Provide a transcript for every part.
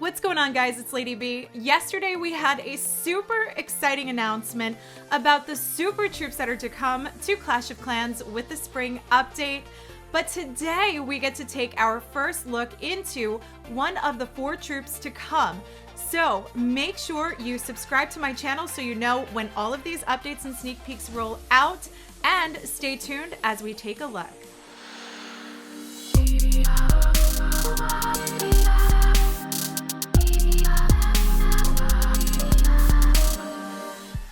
What's going on, guys? It's LadyB. Yesterday we had a super exciting announcement about the super troops that are to come to Clash of Clans with the spring update. But today we get to take our first look into one of the 4 troops to come. So make sure you subscribe to my channel so you know when all of these updates and sneak peeks roll out, and stay tuned as we take a look.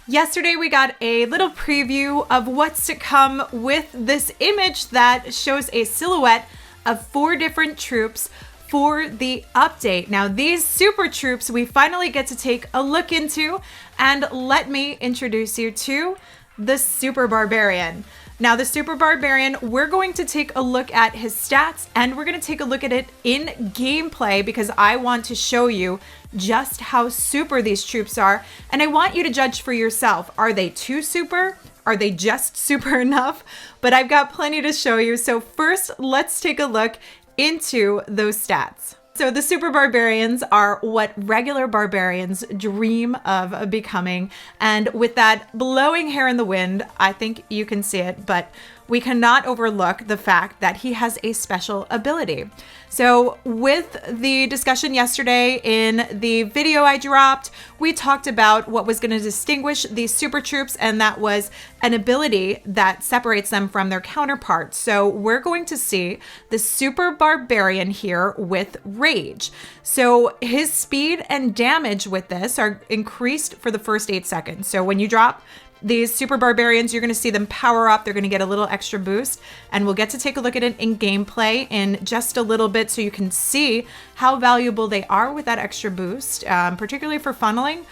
Yesterday we got a little preview of what's to come with this image that shows a silhouette of 4 different troops for the update. Now these super troops we finally get to take a look into, and let me introduce you to the Super Barbarian. Now the Super Barbarian, we're going to take a look at his stats, and we're going to take a look at it in gameplay because I want to show you just how super these troops are, and I want you to judge for yourself. Are they too super? Are they just super enough? But I've got plenty to show you. So first, let's take a look into those stats. So the Super Barbarians are what regular barbarians dream of becoming. And with that blowing hair in the wind, I think you can see it, but we cannot overlook the fact that he has a special ability. So with the discussion yesterday in the video I dropped, we talked about what was going to distinguish these super troops, and that was an ability that separates them from their counterparts. So we're going to see the Super Barbarian here with Rage. So his speed and damage with this are increased for the first 8 seconds. So when you drop these Super Barbarians, you're going to see them power up. They're going to get a little extra boost, and we'll get to take a look at it in gameplay in just a little bit so you can see how valuable they are with that extra boost, particularly for funneling.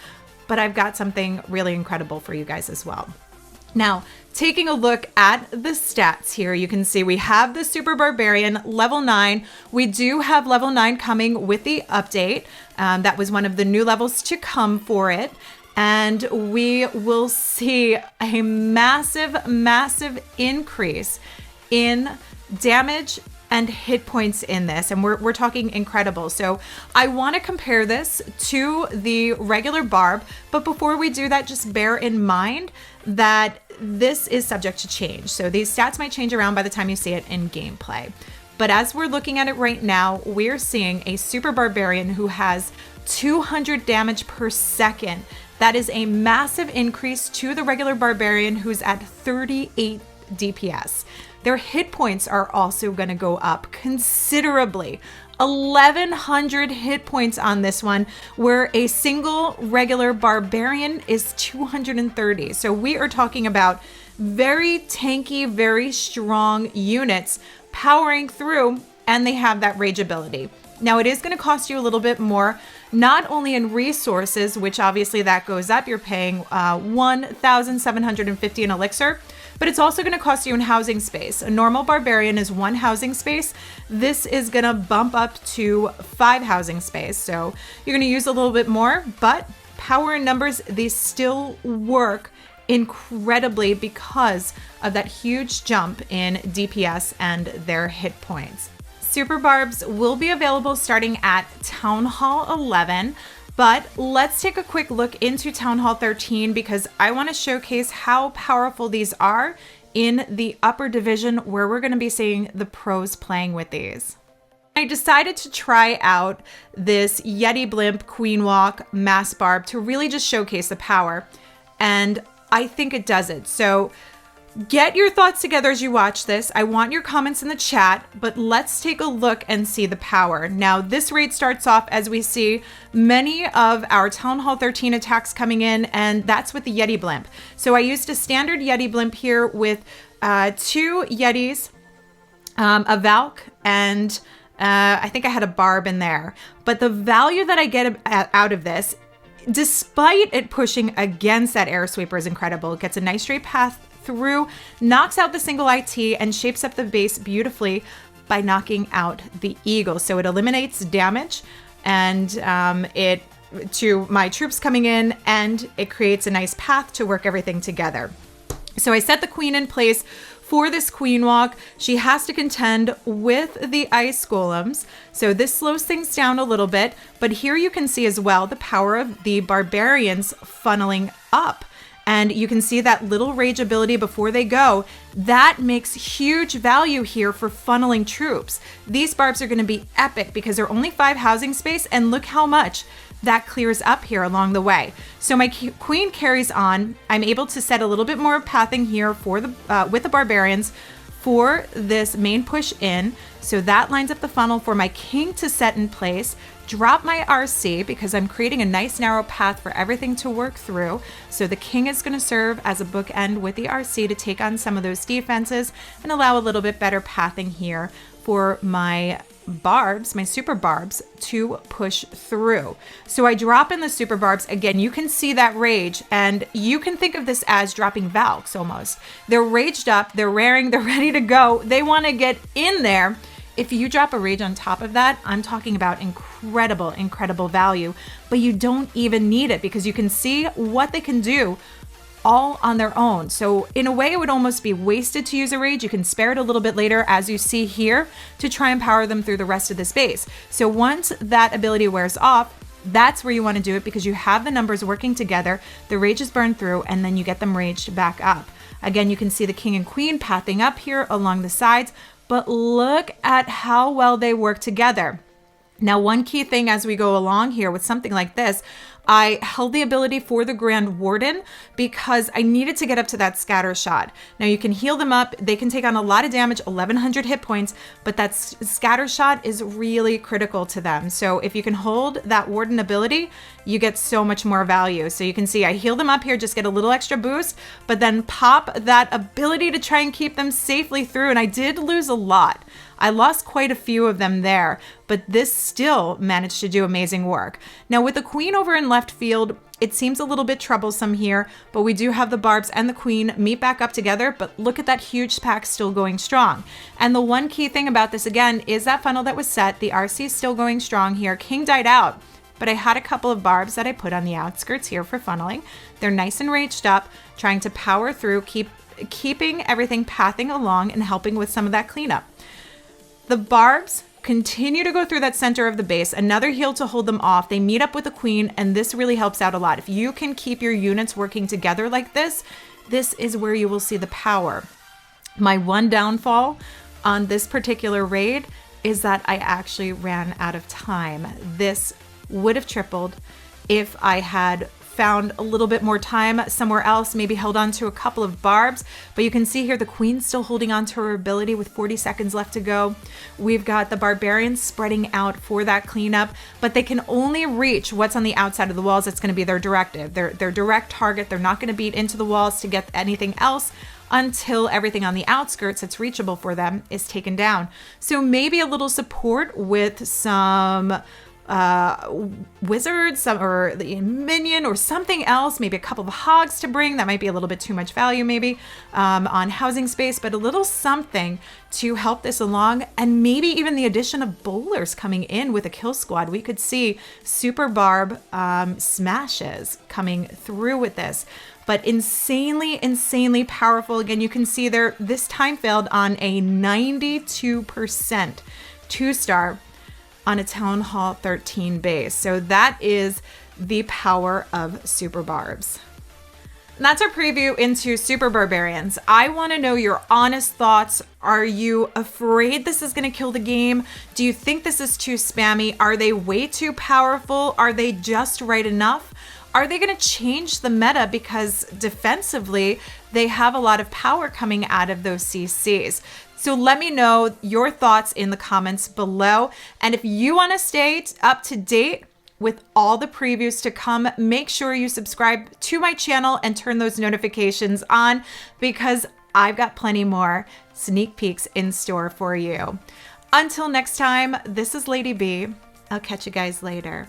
But I've got something really incredible for you guys as well. Now, taking a look at the stats here, you can see we have the Super Barbarian level 9. We do have level 9 coming with the update. That was one of the new levels to come for it. And we will see a massive, massive increase in damage and hit points in this. And we're talking incredible. So I want to compare this to the regular Barb. But before we do that, just bear in mind that this is subject to change. So these stats might change around by the time you see it in gameplay. But as we're looking at it right now, we're seeing a Super Barbarian who has 200 damage per second. That is a massive increase to the regular Barbarian, who's at 38 DPS. Their hit points are also going to go up considerably. 1,100 hit points on this one, where a single regular Barbarian is 230. So we are talking about very tanky, very strong units powering through, and they have that rage ability. Now it is going to cost you a little bit more, not only in resources, which obviously that goes up, you're paying 1,750 in elixir, but it's also going to cost you in housing space. A normal Barbarian is 1 housing space. This is going to bump up to 5 housing space. So you're going to use a little bit more, but power and numbers, they still work incredibly because of that huge jump in DPS and their hit points. Super Barbs will be available starting at Town Hall 11, but let's take a quick look into Town Hall 13 because I want to showcase how powerful these are in the upper division where we're going to be seeing the pros playing with these. I decided to try out this Yeti Blimp Queen Walk Mass Barb to really just showcase the power, and I think it does it. So get your thoughts together as you watch this. I want your comments in the chat, but let's take a look and see the power. Now, this raid starts off as we see many of our Town Hall 13 attacks coming in, and that's with the Yeti Blimp. So I used a standard Yeti Blimp here with 2 Yetis, a Valk, and I think I had a Barb in there. But the value that I get out of this, despite it pushing against that air sweeper, is incredible. It gets a nice straight path through, knocks out the single IT, and shapes up the base beautifully by knocking out the eagle. So it eliminates damage and it to my troops coming in, and it creates a nice path to work everything together. So I set the queen in place for this queen walk, she has to contend with the ice golems. So this slows things down a little bit, but here you can see as well the power of the barbarians funneling up. And you can see that little rage ability before they go. That makes huge value here for funneling troops. These barbs are going to be epic because they're only 5 housing space, and look how much that clears up here along the way. So my queen carries on. I'm able to set a little bit more pathing here for the with the barbarians for this main push in. So that lines up the funnel for my king to set in place. Drop my RC because I'm creating a nice narrow path for everything to work through. So the king is going to serve as a bookend with the RC to take on some of those defenses and allow a little bit better pathing here for my barbs, my super barbs, to push through. So I drop in the super barbs. Again, you can see that rage, and you can think of this as dropping Valks almost. They're raged up, they're raring, they're ready to go. They want to get in there. If you drop a rage on top of that, I'm talking about incredible, incredible value, but you don't even need it because you can see what they can do all on their own. So in a way, it would almost be wasted to use a rage. You can spare it a little bit later, as you see here, to try and power them through the rest of the space. So once that ability wears off, that's where you want to do it because you have the numbers working together, the rage is burned through, and then you get them raged back up. Again, you can see the king and queen pathing up here along the sides, but look at how well they work together. Now, one key thing as we go along here with something like this, I held the ability for the Grand Warden because I needed to get up to that scatter shot. Now you can heal them up. They can take on a lot of damage, 1100 hit points, but that scatter shot is really critical to them. So if you can hold that Warden ability, you get so much more value. So you can see I heal them up here, just get a little extra boost, but then pop that ability to try and keep them safely through. And I did lose a lot. I lost quite a few of them there, but this still managed to do amazing work. Now with the queen over in left field, it seems a little bit troublesome here, but we do have the barbs and the queen meet back up together, but look at that huge pack still going strong. And the one key thing about this again is that funnel that was set, the RC is still going strong here. King died out, but I had a couple of barbs that I put on the outskirts here for funneling. They're nice and raged up, trying to power through, keeping everything pathing along and helping with some of that cleanup. The barbs continue to go through that center of the base, another heal to hold them off. They meet up with the queen, and this really helps out a lot. If you can keep your units working together like this, this is where you will see the power. My one downfall on this particular raid is that I actually ran out of time. This would have tripled if I had found a little bit more time somewhere else, maybe held on to a couple of barbs, but you can see here the queen's still holding on to her ability with 40 seconds left to go. We've got the barbarians spreading out for that cleanup, but they can only reach what's on the outside of the walls. It's going to be their directive, their direct target. They're not going to beat into the walls to get anything else until everything on the outskirts that's reachable for them is taken down. So maybe a little support with some wizards, or the minion or something else, maybe a couple of hogs to bring. That might be a little bit too much value maybe on housing space, but a little something to help this along. And maybe even the addition of bowlers coming in with a kill squad. We could see super barb smashes coming through with this, but insanely powerful. Again, you can see there, this time failed on a 92% 2-star on a Town Hall 13 base. So that is the power of super barbs. And that's our preview into super barbarians. I want to know your honest thoughts. Are you afraid this is going to kill the game? Do you think this is too spammy? Are they way too powerful? Are they just right enough? Are they going to change the meta because defensively they have a lot of power coming out of those CCs? So let me know your thoughts in the comments below. And if you want to stay up to date with all the previews to come, make sure you subscribe to my channel and turn those notifications on because I've got plenty more sneak peeks in store for you. Until next time, this is Lady B. I'll catch you guys later.